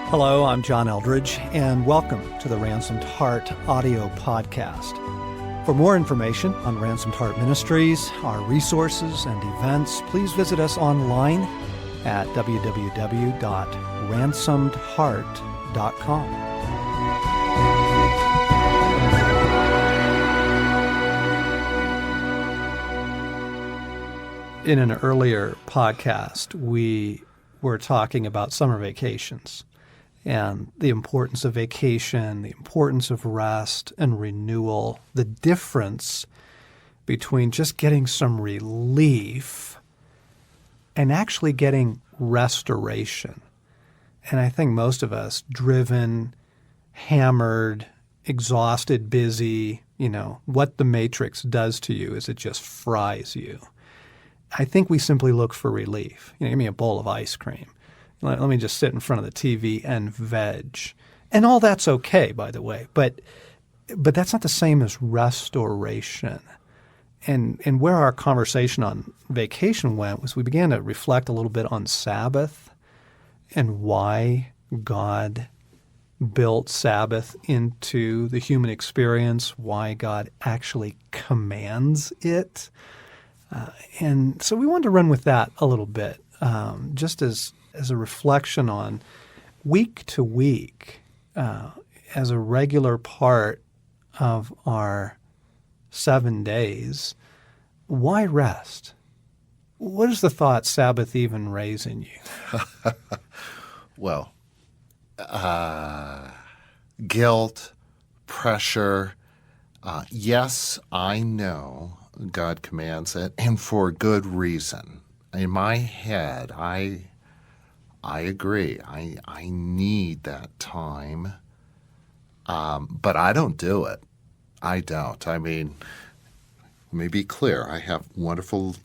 Hello, I'm John Eldredge, and welcome to the Ransomed Heart audio podcast. For more information on Ransomed Heart Ministries, our resources and events, please visit us online at www.ransomedheart.com. In an earlier podcast, we were talking about summer vacations and the importance of vacation, the importance of rest and renewal, the difference between just getting some relief and actually getting restoration. And I think most of us, driven, hammered, exhausted, busy, what the Matrix does to you is it just fries you. I think we simply look for relief. Give me a bowl of ice cream. Let me just sit in front of the TV and veg. And all that's okay, by the way. But that's not the same as restoration. And where our conversation on vacation went was we began to reflect a little bit on Sabbath and why God built Sabbath into the human experience, why God actually commands it. And so we wanted to run with that a little bit, just as a reflection on week to week, as a regular part of our 7 days. Why rest? What does the thought Sabbath even raise in you? Well, guilt, pressure. Yes, I know God commands it, and for good reason. In my head, I agree. I need that time, but I don't do it. I don't. I mean, let me be clear. I have wonderful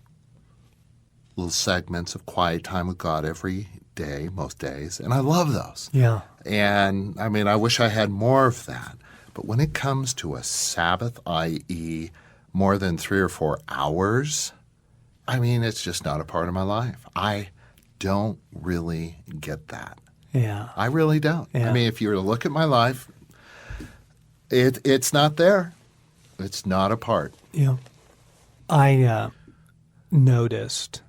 little segments of quiet time with God every day, most days, and I love those. Yeah. And, I mean, I wish I had more of that. But when it comes to a Sabbath, i.e., more than 3 or 4 hours, I mean, it's just not a part of my life. I don't really get that. Yeah. I really don't. Yeah. I mean, if you were to look at my life, it's not there. It's not a part. Yeah. I noticed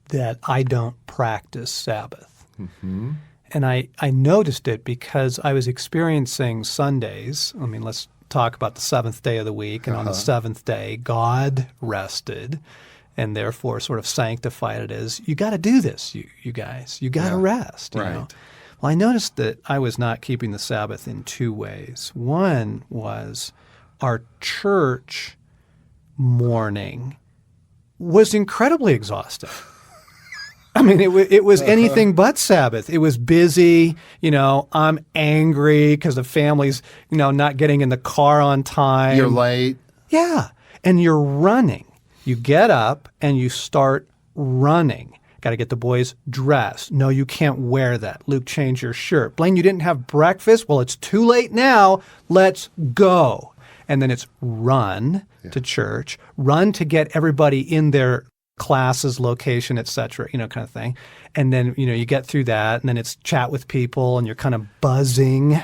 that I don't practice Sabbath. Mm-hmm. And I noticed it because I was experiencing Sundays. I mean, let's talk about the seventh day of the week. And on the seventh day, God rested and therefore sort of sanctified it as, you got to do this, you guys. You got to rest. You know? Well, I noticed that I was not keeping the Sabbath in 2 ways. One was our church morning was incredibly exhausting. I mean, it was anything but Sabbath. It was busy. I'm angry because the family's, not getting in the car on time. You're late. Yeah. And you're running. You get up and you start running. Got to get the boys dressed. No, you can't wear that. Luke, change your shirt. Blaine, you didn't have breakfast? Well, it's too late now. Let's go. And then it's run to church, run to get everybody in their classes, location, et cetera, kind of thing. And then, you get through that, and then it's chat with people, and you're kind of buzzing.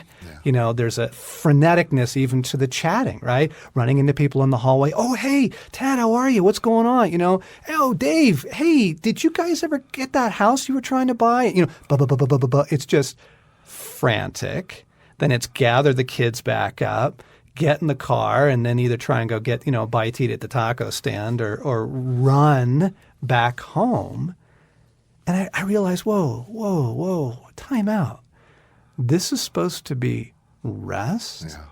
Yeah. There's a freneticness even to the chatting, right? Running into people in the hallway. Oh, hey, Tad, how are you? What's going on? Oh, Dave, hey, did you guys ever get that house you were trying to buy? It's just frantic. Then it's gather the kids back up, get in the car, and then either try and go get, a bite to eat at the taco stand or run back home. And I realized, whoa, time out. This is supposed to be rest. Yeah.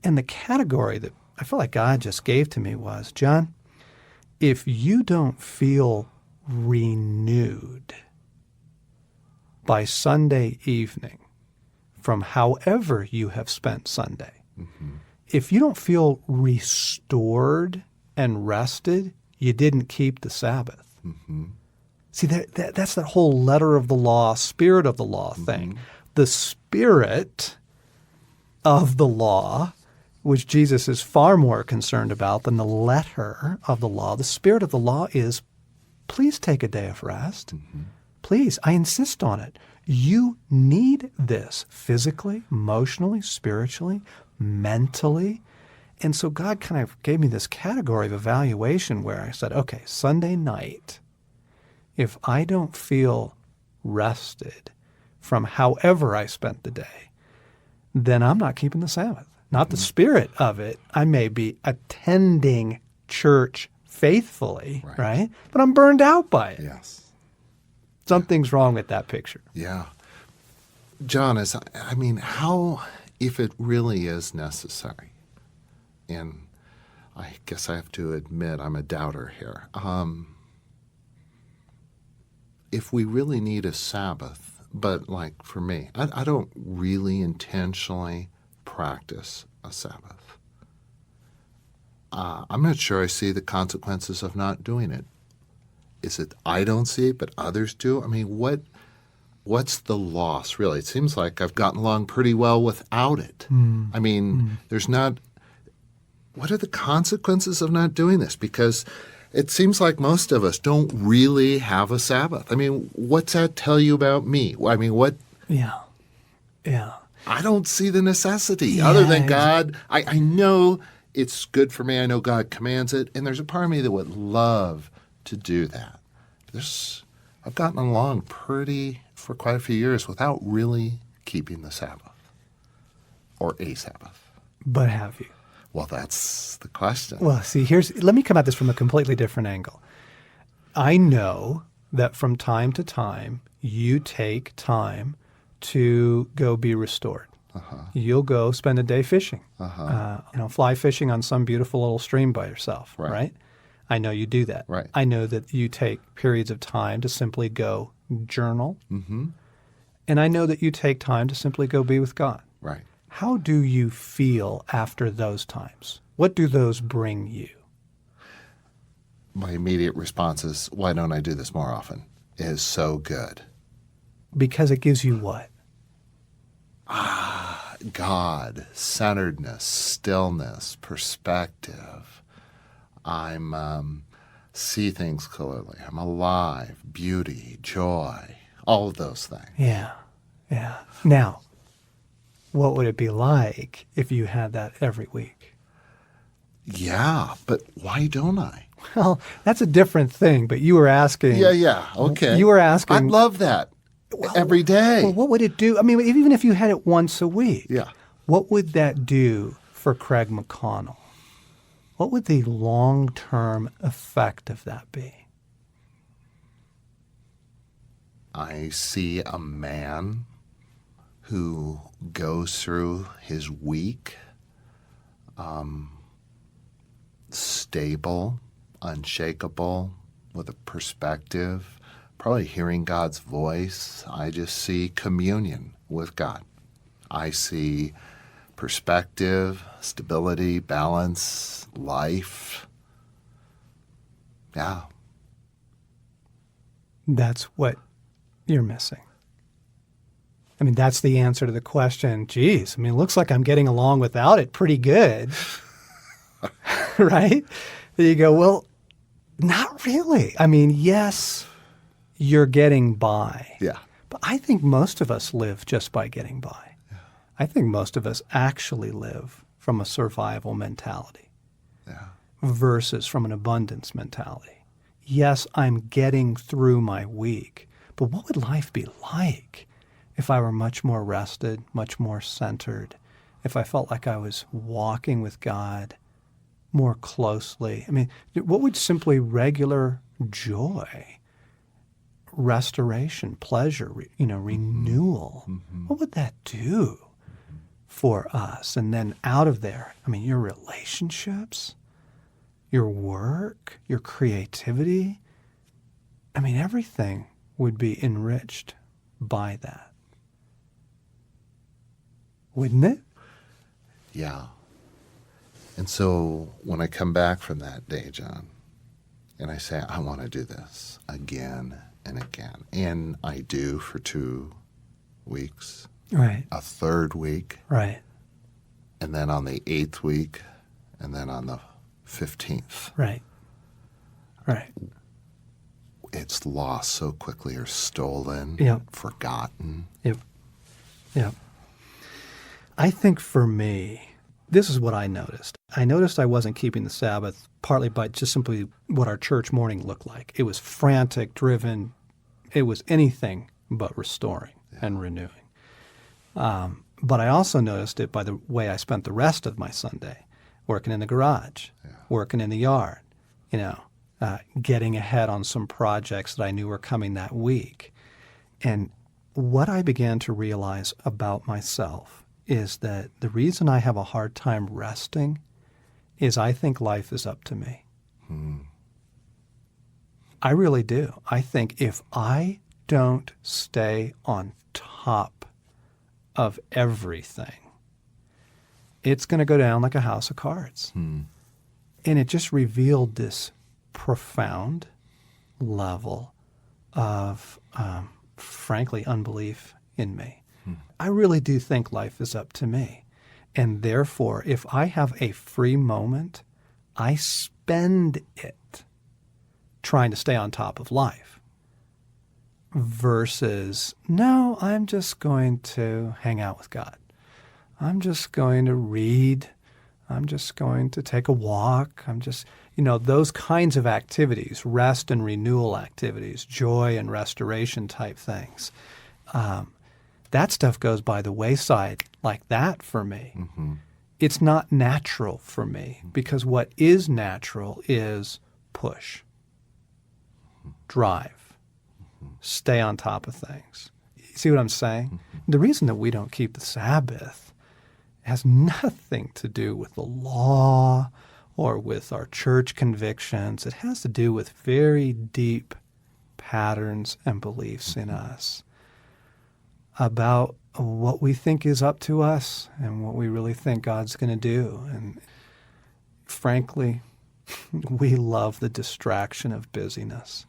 And the category that I feel like God just gave to me was, John, if you don't feel renewed by Sunday evening from however you have spent Sunday, if you don't feel restored and rested, you didn't keep the Sabbath. See, that's that whole letter of the law, spirit of the law thing. The spirit of the law, which Jesus is far more concerned about than the letter of the law. The spirit of the law is, please take a day of rest. Please, I insist on it. You need this physically, emotionally, spiritually, mentally. And so God kind of gave me this category of evaluation where I said, okay, Sunday night, if I don't feel rested from however I spent the day, then I'm not keeping the Sabbath. Not the spirit of it. I may be attending church faithfully, right? But I'm burned out by it. Yes. Something's wrong with that picture. Yeah. John, how, if it really is necessary, and I guess I have to admit I'm a doubter here, if we really need a Sabbath, but like for me, I don't really intentionally practice a Sabbath. I'm not sure I see the consequences of not doing it. Is it I don't see it, but others do? I mean, what's the loss, really? It seems like I've gotten along pretty well without it. I mean, there's not – what are the consequences of not doing this? Because it seems like most of us don't really have a Sabbath. I mean, what's that tell you about me? I mean, what – Yeah. I don't see the necessity other than God. I know it's good for me. I know God commands it. And there's a part of me that would love to do that. I've gotten along for quite a few years without really keeping the Sabbath or a Sabbath. But have you? Well, that's the question. Well, see, let me come at this from a completely different angle. I know that from time to time, you take time to go be restored. You'll go spend a day fishing, fly fishing on some beautiful little stream by yourself, right? I know you do that. Right. I know that you take periods of time to simply go journal. And I know that you take time to simply go be with God. Right. How do you feel after those times? What do those bring you? My immediate response is, why don't I do this more often? It is so good. Because it gives you what? God, centeredness, stillness, perspective. I'm see things clearly. I'm alive, beauty, joy, all of those things. Yeah. Now, what would it be like if you had that every week? Yeah, but why don't I? Well, that's a different thing, but you were asking. Yeah, okay. You were asking. I'd love that every day. Well, what would it do? I mean, even if you had it once a week. Yeah. What would that do for Craig McConnell? What would the long-term effect of that be? I see a man who goes through his week stable, unshakable, with a perspective, probably hearing God's voice. I just see communion with God. I see perspective, stability, balance, life. Yeah. That's what you're missing. I mean, that's the answer to the question. Geez, I mean, it looks like I'm getting along without it pretty good. Right? Then you go, well, not really. I mean, yes, you're getting by. Yeah. But I think most of us live just by getting by. Yeah. I think most of us actually live from a survival mentality versus from an abundance mentality. Yes, I'm getting through my week, but what would life be like if I were much more rested, much more centered, if I felt like I was walking with God more closely? I mean, what would simply regular joy, restoration, pleasure, renewal, what would that do for us? And then out of there, I mean, your relationships, your work, your creativity, I mean, everything would be enriched by that. Wouldn't it? Yeah. And so when I come back from that day, John, and I say, I want to do this again and again, and I do for 2 weeks, right, a third week, right, and then on the 8th week, and then on the 15th. Right. it's lost so quickly or stolen, forgotten. Yep. Yep. I think for me, this is what I noticed. I noticed I wasn't keeping the Sabbath partly by just simply what our church morning looked like. It was frantic, driven. It was anything but restoring and renewing. But I also noticed it by the way I spent the rest of my Sunday, working in the garage, working in the yard, getting ahead on some projects that I knew were coming that week. And what I began to realize about myself is that the reason I have a hard time resting is I think life is up to me. I really do. I think if I don't stay on top of everything, it's going to go down like a house of cards. And it just revealed this profound level of, frankly, unbelief in me. I really do think life is up to me. And therefore, if I have a free moment, I spend it trying to stay on top of life versus, no, I'm just going to hang out with God. I'm just going to read. I'm just going to take a walk. I'm just, those kinds of activities, rest and renewal activities, joy and restoration type things. That stuff goes by the wayside like that for me. It's not natural for me because what is natural is push, drive, stay on top of things. You see what I'm saying? The reason that we don't keep the Sabbath has nothing to do with the law or with our church convictions. It has to do with very deep patterns and beliefs in us about what we think is up to us and what we really think God's going to do. And frankly, we love the distraction of busyness.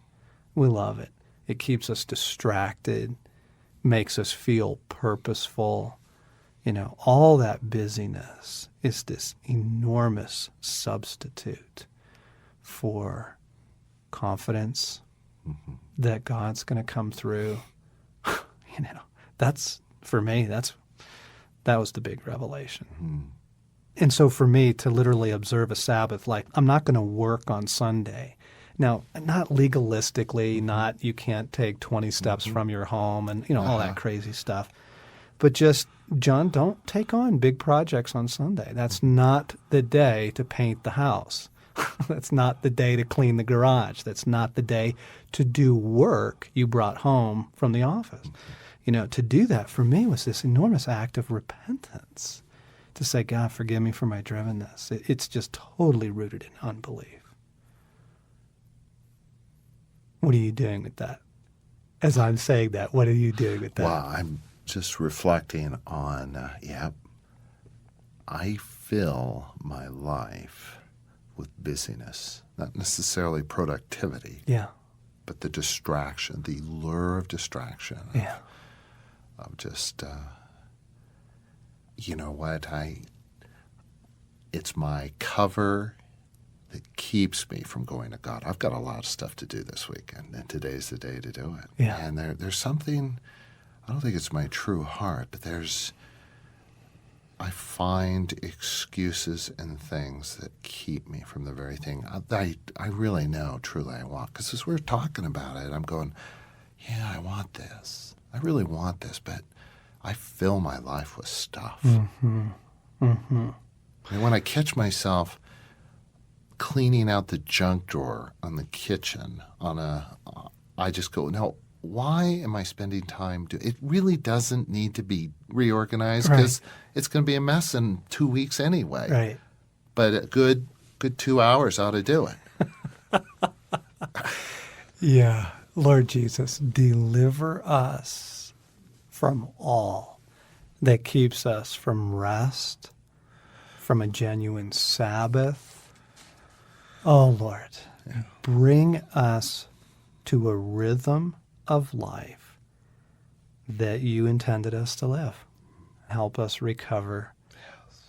We love it. It keeps us distracted, makes us feel purposeful. All that busyness is this enormous substitute for confidence that God's going to come through. That's, for me, that was the big revelation. And so for me to literally observe a Sabbath, like I'm not going to work on Sunday. Now, not legalistically, not you can't take 20 steps from your home and, all that crazy stuff. But just, John, don't take on big projects on Sunday. That's not the day to paint the house. That's not the day to clean the garage. That's not the day to do work you brought home from the office. To do that for me was this enormous act of repentance, to say, God, forgive me for my drivenness. It's just totally rooted in unbelief. What are you doing with that? As I'm saying that, what are you doing with that? Well, I'm just reflecting on, I fill my life with busyness, not necessarily productivity, but the distraction, the lure of distraction. Of just, it's my cover that keeps me from going to God. I've got a lot of stuff to do this weekend, and today's the day to do it. And there's something, I don't think it's my true heart, but I find excuses and things that keep me from the very thing I really know truly I want. Because as we're talking about it, I'm going, I want this. I really want this, but I fill my life with stuff. And when I catch myself cleaning out the junk drawer on the kitchen I just go, no, why am I spending time it really doesn't need to be reorganized because it's going to be a mess in 2 weeks anyway. Right. But a good 2 hours ought to do it. Lord Jesus, deliver us from all that keeps us from rest, from a genuine Sabbath. Oh, Lord, bring us to a rhythm of life that you intended us to live. Help us recover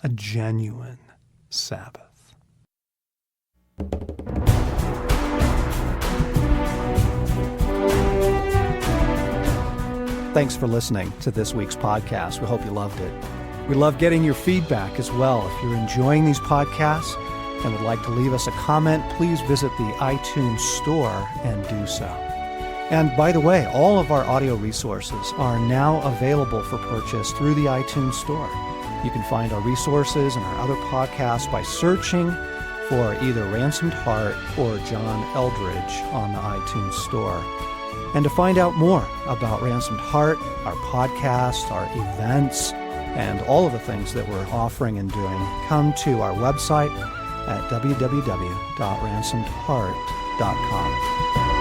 a genuine Sabbath. Thanks for listening to this week's podcast. We hope you loved it. We love getting your feedback as well. If you're enjoying these podcasts and would like to leave us a comment, please visit the iTunes store and do so. And by the way, all of our audio resources are now available for purchase through the iTunes store. You can find our resources and our other podcasts by searching for either Ransomed Heart or John Eldredge on the iTunes store. And to find out more about Ransomed Heart, our podcast, our events, and all of the things that we're offering and doing, come to our website at www.ransomedheart.com.